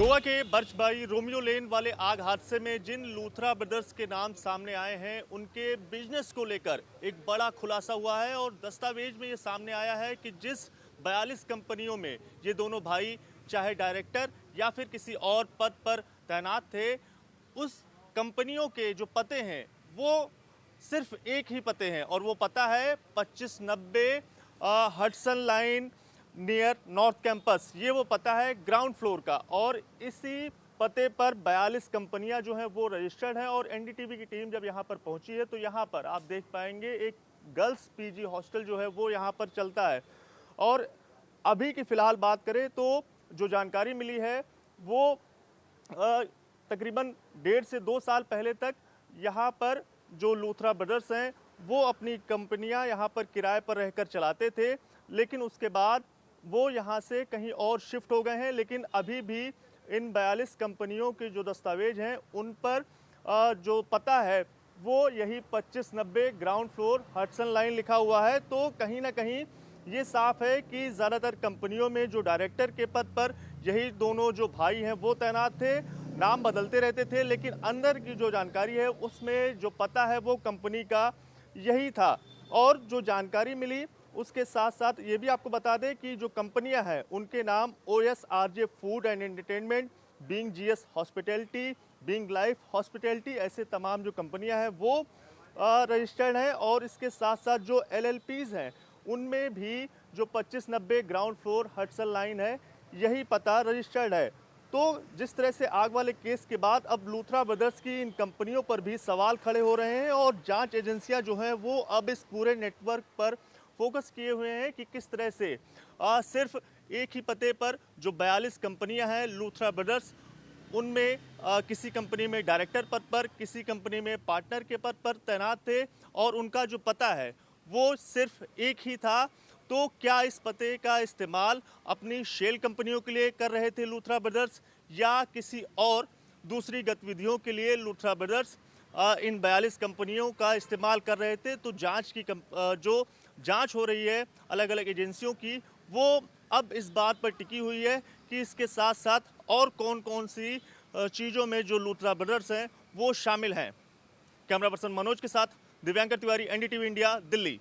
गोवा के बर्चबाई Romeo Lane वाले आग हादसे में जिन लूथरा ब्रदर्स के नाम सामने आए हैं, उनके बिजनेस को लेकर एक बड़ा खुलासा हुआ है और दस्तावेज में ये सामने आया है कि जिस 42 कंपनियों में ये दोनों भाई चाहे डायरेक्टर या फिर किसी और पद पर तैनात थे, उस कंपनियों के जो पते हैं वो सिर्फ एक ही पते हैं और वो पता है 2590 Hudson line near north campus. ये वो पता है ग्राउंड फ्लोर का और इसी पते पर 42 कंपनियां जो हैं वो रजिस्टर्ड हैं। और एनडीटीवी की टीम जब यहाँ पर पहुंची है तो यहाँ पर आप देख पाएंगे एक गर्ल्स पीजी हॉस्टल जो है वो यहाँ पर चलता है। और अभी की फ़िलहाल बात करें तो जो जानकारी मिली है वो तकरीबन 1.5 से 2 साल पहले तक यहाँ पर जो लूथरा ब्रदर्स हैं वो अपनी कंपनियां यहाँ पर किराए पर रहकर चलाते थे, लेकिन उसके बाद वो यहाँ से कहीं और शिफ्ट हो गए हैं। लेकिन अभी भी इन 42 कंपनियों के जो दस्तावेज हैं उन पर जो पता है वो यही 2590 ग्राउंड फ्लोर हडसन लाइन लिखा हुआ है। तो कहीं ना कहीं ये साफ है कि ज़्यादातर कंपनियों में जो डायरेक्टर के पद पर यही दोनों जो भाई हैं वो तैनात थे। नाम बदलते रहते थे, लेकिन अंदर की जो जानकारी है उसमें जो पता है वो कंपनी का यही था। और जो जानकारी मिली उसके साथ साथ ये भी आपको बता दें कि जो कंपनियां हैं उनके नाम OSRJ food and entertainment, being GS hospitality, being life hospitality, ऐसे तमाम जो कंपनियां हैं वो रजिस्टर्ड हैं। और इसके साथ साथ जो LLPs हैं उनमें भी जो 2590 ग्राउंड फ्लोर हडसन लाइन है यही पता रजिस्टर्ड है। तो जिस तरह से आग वाले केस के बाद अब लूथरा ब्रदर्स की इन कंपनियों पर भी सवाल खड़े हो रहे हैं और जांच एजेंसियां जो हैं वो अब इस पूरे नेटवर्क पर फोकस किए हुए हैं कि किस तरह से सिर्फ एक ही पते पर जो 42 कंपनियां हैं लूथरा ब्रदर्स, उनमें किसी कंपनी में डायरेक्टर पद पर, किसी कंपनी में पार्टनर के पद पर तैनात थे और उनका जो पता है वो सिर्फ एक ही था। तो क्या इस पते का इस्तेमाल अपनी शेल कंपनियों के लिए कर रहे थे लूथरा ब्रदर्स या किसी और दूसरी गतिविधियों के लिए लूथरा ब्रदर्स इन 42 कंपनियों का इस्तेमाल कर रहे थे? तो जांच की जो जांच हो रही है अलग अलग एजेंसियों की वो अब इस बात पर टिकी हुई है कि इसके साथ साथ और कौन कौन सी चीज़ों में जो लूथरा ब्रदर्स हैं वो शामिल हैं। कैमरा पर्सन मनोज के साथ दिव्यांकर तिवारी, NDTV इंडिया, दिल्ली।